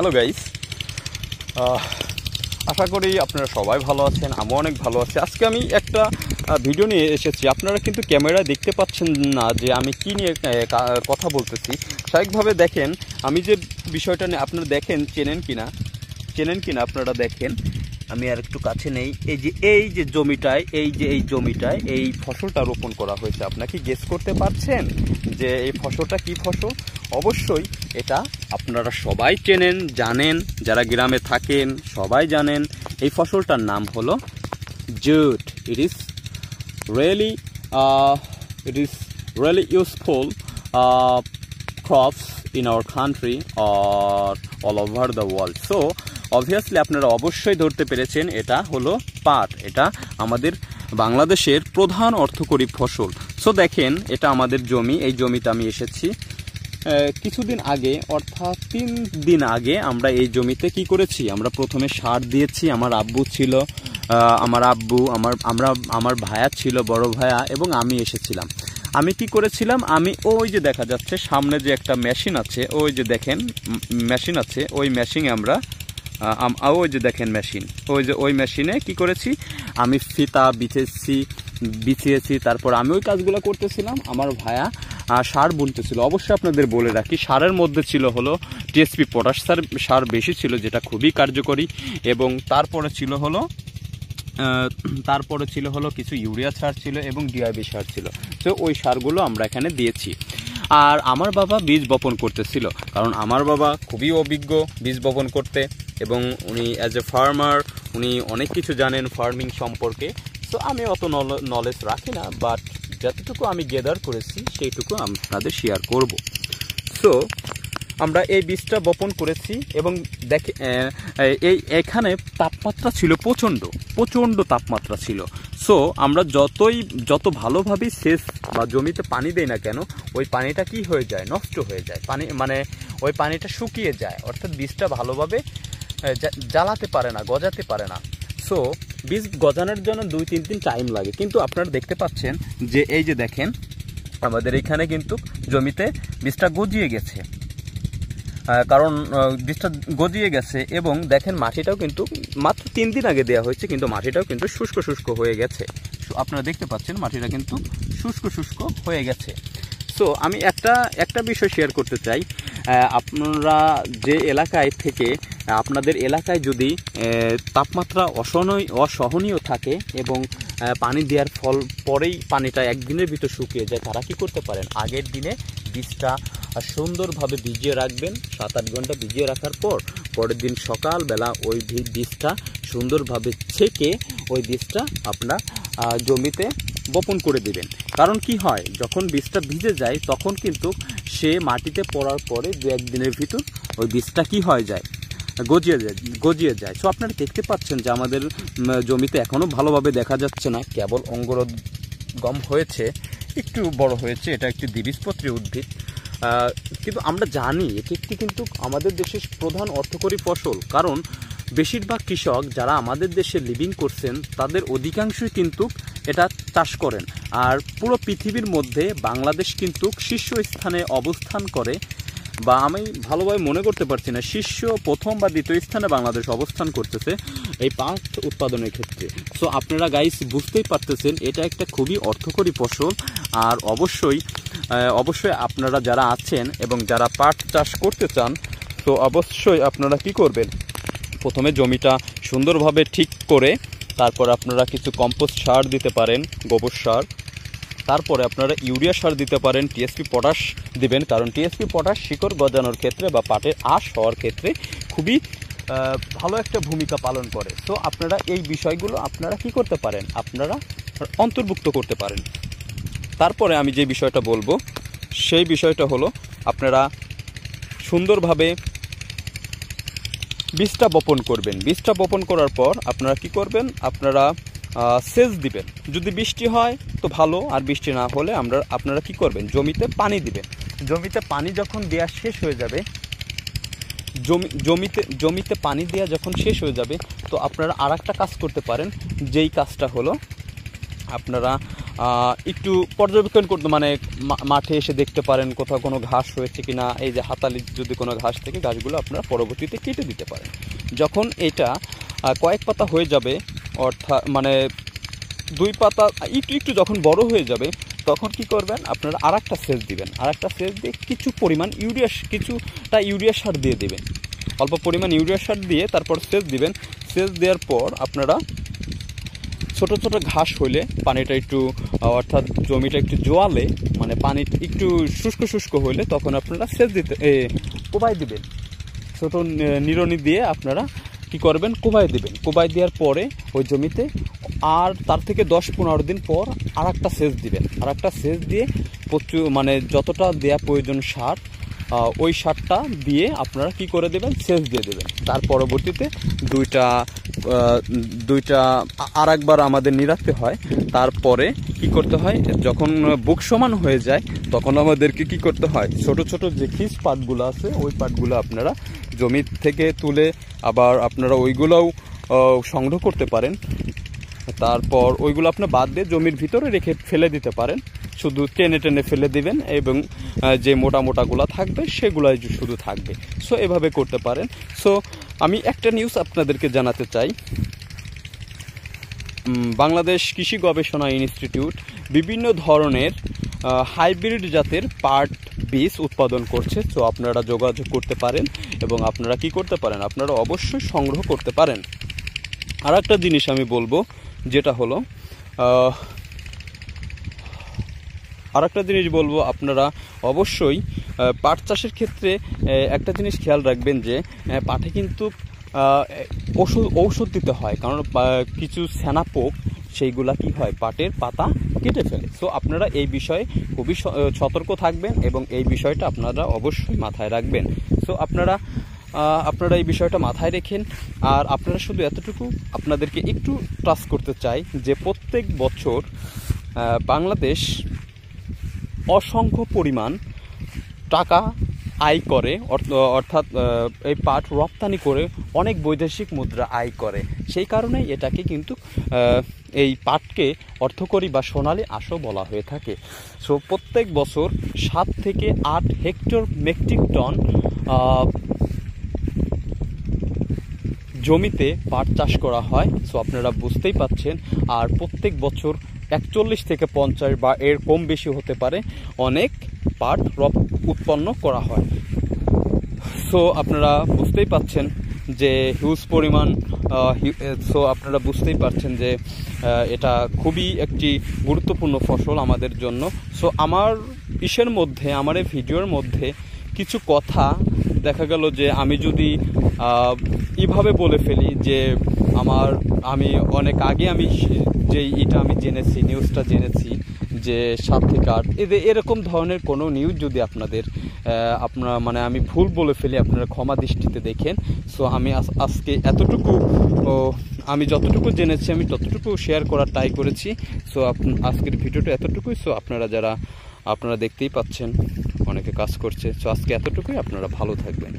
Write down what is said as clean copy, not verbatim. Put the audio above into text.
Hello guys, আশা করি আপনারা সবাই ভালো আছেন। আমি অনেক ভালো আছি। আজকে আমি একটা ভিডিও নিয়ে এসেছি। আপনারা কিন্তু ক্যামেরায় দেখতে পাচ্ছেন না যে আমি কি নিয়ে কথা বলতেছি। স্বাভাবিকভাবে দেখেন আমি যে বিষয়টা নিয়ে আপনারা দেখেন, চেনেন কিনা আপনারা দেখেন। আমি আর একটু কাছে নেই। এই যে জমিটায় এই ফসলটা রোপণ করা হয়েছে। আপনারা কি গেস করতে পারছেন যে এই ফসলটা কি ফসল? অবশ্যই এটা আপনারা সবাই চেনেন, জানেন, যারা গ্রামে থাকেন সবাই জানেন। এই ফসলটার নাম হলো jute. It is really useful crops in our country or all over the world. So obviously আপনারা অবশ্যই ধরতে পেরেছেন এটা হলো পাট। এটা আমাদের বাংলাদেশের প্রধান অর্থকরী ফসল। সো দেখেন এটা আমাদের জমি। এই জমিতে আমি এসেছি কিছুদিন আগে, অর্থাৎ 3 দিন আগে। আমরা এই জমিতে কি করেছি? আমরা প্রথমে সার দিয়েছি। আমার আব্বু ছিল, আমার ভাইয়া ছিল, বড় ভাইয়া, এবং আমি এসেছিলাম। আমি কি করেছিলাম? আমি ওই যে দেখা যাচ্ছে সামনে যে একটা মেশিন আছে, ওই যে দেখেন মেশিন আছে, ওই মেশিনে আমরা ওই যে দেখেন মেশিন, ওই মেশিনে কি করেছি? আমি ফিতা বিছিয়েছি। তারপর আমি ওই কাজগুলো করতেছিলাম। আমার ভাইয়া সার বুনতেছিল। অবশ্যই আপনাদের বলে রাখি, সারের মধ্যে ছিল হলো টিএসপি পটাশ সার বেশি ছিল, যেটা খুবই কার্যকরী। এবং তারপরে ছিল হলো কিছু ইউরিয়া সার ছিল এবং ডিআইবি সার ছিল। তো ওই সারগুলো আমরা এখানে দিয়েছি। আর আমার বাবা বীজ বপন করতেছিল, কারণ আমার বাবা খুবই অভিজ্ঞ বীজ বপন করতে, এবং উনি অ্যাজ এ ফার্মার উনি অনেক কিছু জানেন ফার্মিং সম্পর্কে। সো আমি অত নলেজ রাখি না, বাট যতটুকু আমি গেদার করেছি সেইটুকু আপনাদের শেয়ার করব। সো আমরা এই বীজটা বপন করেছি, এবং এখানে তাপমাত্রা ছিল প্রচণ্ড তাপমাত্রা ছিল। সো আমরা যত ভালোভাবে সেচ বা জমিতে পানি দেই না কেন, ওই পানিটা কি হয়ে যায়? নষ্ট হয়ে যায়। ওই পানিটা শুকিয়ে যায়, অর্থাৎ বীজটা ভালোভাবে জ্বালাতে পারে না, গজাতে পারে না। সো বীজ গজানোর জন্য 2-3 দিন টাইম লাগে। কিন্তু আপনারা দেখতে পাচ্ছেন যে এই যে দেখেন আমাদের এখানে কিন্তু জমিতে বীজটা গজিয়ে গেছে, কারণ বীজটা গজিয়ে গেছে। এবং দেখেন মাটিটাও কিন্তু মাত্র 3 দিন আগে দেওয়া হয়েছে, কিন্তু মাটিটাও কিন্তু শুষ্ক হয়ে গেছে। আপনারা দেখতে পাচ্ছেন মাটিটা কিন্তু শুষ্ক হয়ে গেছে। সো আমি একটা বিষয় শেয়ার করতে চাই। আপনারা যে এলাকায় থেকে, আপনাদের এলাকায় যদি তাপমাত্রা অসহনীয় থাকে এবং পানি দেওয়ার পরেই পানিটা একদিনের ভিতর শুকিয়ে যায়, তারা কি করতে পারেন? আগের দিনে বীজটা সুন্দরভাবে ভিজিয়ে রাখবেন। 7-8 ঘন্টা ভিজিয়ে রাখার পরের দিন সকালবেলা ওই বীজটা সুন্দরভাবে ছেঁকে ওই বীজটা আপনার জমিতে বপন করে দেবেন। কারণ কি হয়, যখন বীজটা ভিজে যায় তখন কিন্তু সে মাটিতে পড়ার পরে 2-1 দিনের ভিতর ওই বীজটা কি হয়ে যায়? গজিয়ে যায়। সো আপনারা দেখতে পাচ্ছেন যে আমাদের জমিতে এখনও ভালোভাবে দেখা যাচ্ছে না, কেবল অঙ্কুরোদ্গম হয়েছে, একটু বড় হয়েছে। এটা একটি দ্বিবীজপত্রী উদ্ভিদ, কিন্তু আমরা জানি এটি একটি কিন্তু আমাদের দেশের প্রধান অর্থকরী ফসল। কারণ বেশিরভাগ কৃষক যারা আমাদের দেশে লিভিং করছেন তাদের অধিকাংশই কিন্তু এটা চাষ করেন। আর পুরো পৃথিবীর মধ্যে বাংলাদেশ কিন্তু শীর্ষস্থানে অবস্থান করে, বা আমি ভালোভাবে মনে করতে পারছি না, প্রথম বা দ্বিতীয় স্থানে বাংলাদেশ অবস্থান করতেছে এই পাট উৎপাদনের ক্ষেত্রে। সো আপনারা গাইস বুঝতেই পারতেছেন এটা একটা খুবই অর্থকরী ফসল। আর অবশ্যই আপনারা যারা আছেন এবং যারা পাট চাষ করতে চান, তো অবশ্যই আপনারা কি করবেন? প্রথমে জমিটা সুন্দরভাবে ঠিক করে তারপর আপনারা কিছু কম্পোস্ট সার দিতে পারেন, গোবর সার। তারপরে আপনারা ইউরিয়া সার দিতে পারেন, টিএসপি পটাশ দিবেন, কারণ টিএসপি পটাশ শিকড় গজানোর ক্ষেত্রে বা পাটের আঁশ হওয়ার ক্ষেত্রে খুবই ভালো একটা ভূমিকা পালন করে। তো আপনারা এই বিষয়গুলো আপনারা কি করতে পারেন? আপনারা অন্তর্ভুক্ত করতে পারেন। তারপরে আমি যে বিষয়টা বলবো সেই বিষয়টা হলো, আপনারা সুন্দরভাবে বীজটা বপন করবেন। বীজটা বপন করার পর আপনারা কি করবেন? আপনারা সেচ দিবেন। যদি বৃষ্টি হয় তো ভালো, আর বৃষ্টি না হলে আপনারা কি করবেন? জমিতে পানি দিবেন। জমিতে পানি যখন দেওয়া শেষ হয়ে যাবে, জমিতে পানি দেওয়া যখন শেষ হয়ে যাবে, তো আপনারা আর একটা কাজ করতে পারেন, যেই কাজটা হলো আপনারা একটু পর্যবেক্ষণ করতে, মানে মাঠে এসে দেখতে পারেন কোথাও কোনো ঘাস হয়েছে কিনা। এই যে হাতালি যদি কোনো ঘাস থেকে ঘাসগুলো আপনারা পরবর্তীতে কেটে দিতে পারেন। যখন এটা কয়েক পাতা হয়ে যাবে, অর্থাৎ মানে 2 পাতা একটু একটু যখন বড় হয়ে যাবে, তখন কি করবেন আপনারা আরেকটা সেচ দিবেন। আরেকটা সেচ দিয়ে কিছু পরিমাণ কিছুটা ইউরিয়া সার দিয়ে দেবেন। অল্প পরিমাণ ইউরিয়া সার দিয়ে তারপর সেচ দিবেন। সেচ দেওয়ার পর আপনারা ছোট ছোট ঘাস হইলে পানিটা একটু, অর্থাৎ জমিটা একটু জোয়ালে, মানে পানি একটু শুষ্ক শুষ্ক হইলে তখন আপনারা সেচ কোবাই দিবেন। ছোট নিড়ানি দিয়ে আপনারা কি করবেন, কোবাই দিবেন। কোবাই দেওয়ার পরে ওই জমিতে আর তার থেকে 10-15 দিন পর আরেকটা সেচ দিবেন। আরেকটা সেচ দিয়ে প্রচুর, মানে যতটা দেয়া প্রয়োজন সার, ওই সারটা দিয়ে আপনারা কি করে দেবেন, সেচ দিয়ে দেবেন। তার পরবর্তীতে দুইটা আরেকবার আমাদের নিড়াতে হয়। তারপরে কি করতে হয়, যখন বুক সমান হয়ে যায় তখন আমাদেরকে কি করতে হয়, ছোট ছোট যে খিস পাটগুলো আছে ওই পাটগুলো আপনারা জমি থেকে তুলে আবার আপনারা ওইগুলোও সংগ্রহ করতে পারেন। তারপর ওইগুলো আপনার বাদ দিয়ে জমির ভিতরে রেখে ফেলে দিতে পারেন। শুধু টেনে টেনে ফেলে দিবেন এবং যে মোটা মোটাগুলো থাকবে সেগুলাই শুধু থাকবে। সো এভাবে করতে পারেন। সো আমি একটা নিউজ আপনাদেরকে জানাতে চাই। বাংলাদেশ কৃষি গবেষণা ইনস্টিটিউট বিভিন্ন ধরনের হাইব্রিড জাতের পাট বীজ উৎপাদন করছে। সো আপনারা যোগাযোগ করতে পারেন এবং আপনারা কি করতে পারেন, আপনারা অবশ্যই সংগ্রহ করতে পারেন। আর একটা জিনিস আমি বলবো, যেটা হলো আপনারা অবশ্যই পাট চাষের ক্ষেত্রে একটা জিনিস খেয়াল রাখবেন যে পাটে কিন্তু ঔষধ দিতে হয়, কারণ কিছু সেনা পোক সেইগুলা কি হয়, পাটের পাতা কেটে ফেলে। সো আপনারা এই বিষয়ে খুবই সতর্ক থাকবেন এবং এই বিষয়টা আপনারা অবশ্যই মাথায় রাখবেন। সো আপনারা এই বিষয়টা মাথায় রেখেন। আর আপনারা শুধু এতটুকু আপনাদেরকে একটু টাচ করতে চাই যে প্রত্যেক বছর বাংলাদেশ অসংখ্য পরিমাণ টাকা আয় করে, অর্থাৎ এই পাট রপ্তানি করে অনেক বৈদেশিক মুদ্রা আয় করে। সেই কারণেই এটাকে কিন্তু এই পাটকে অর্থকরী বা সোনালী আঁশও বলা হয়ে থাকে। সো প্রত্যেক বছর 7 থেকে 8 হেক্টর মেট্রিক টন জমিতে পাট চাষ করা হয়। সো আপনারা বুঝতেই পাচ্ছেন। আর প্রত্যেক বছর 41 থেকে 50 বা এর কম বেশি হতে পারে অনেক পাট উৎপন্ন করা হয়। সো আপনারা বুঝতেই পাচ্ছেন যে হিউজ পরিমাণ, যে এটা খুবই একটি গুরুত্বপূর্ণ ফসল আমাদের জন্য। সো আমার এই ভিডিওর মধ্যে কিছু কথা দেখা গেল যে আমি যদি এইভাবে বলে ফেলি যে আমি অনেক আগে আমি জেনেছি, নিউজটা জেনেছি যে 7 থেকে 8, এরকম ধরনের কোনো নিউজ যদি আমি ভুল বলে ফেলি, আপনারা ক্ষমা দৃষ্টিতে দেখেন। সো আমি আজকে এতটুকু, আমি যতটুকু জেনেছি আমি ততটুকু শেয়ার করার ট্রাই করেছি। সো আজকের ভিডিওটা এতটুকুই। সো আপনারা দেখতেই পাচ্ছেন অনেকে কাজ করছে। সো আজকে এতটুকুই, আপনারা ভালো থাকবেন।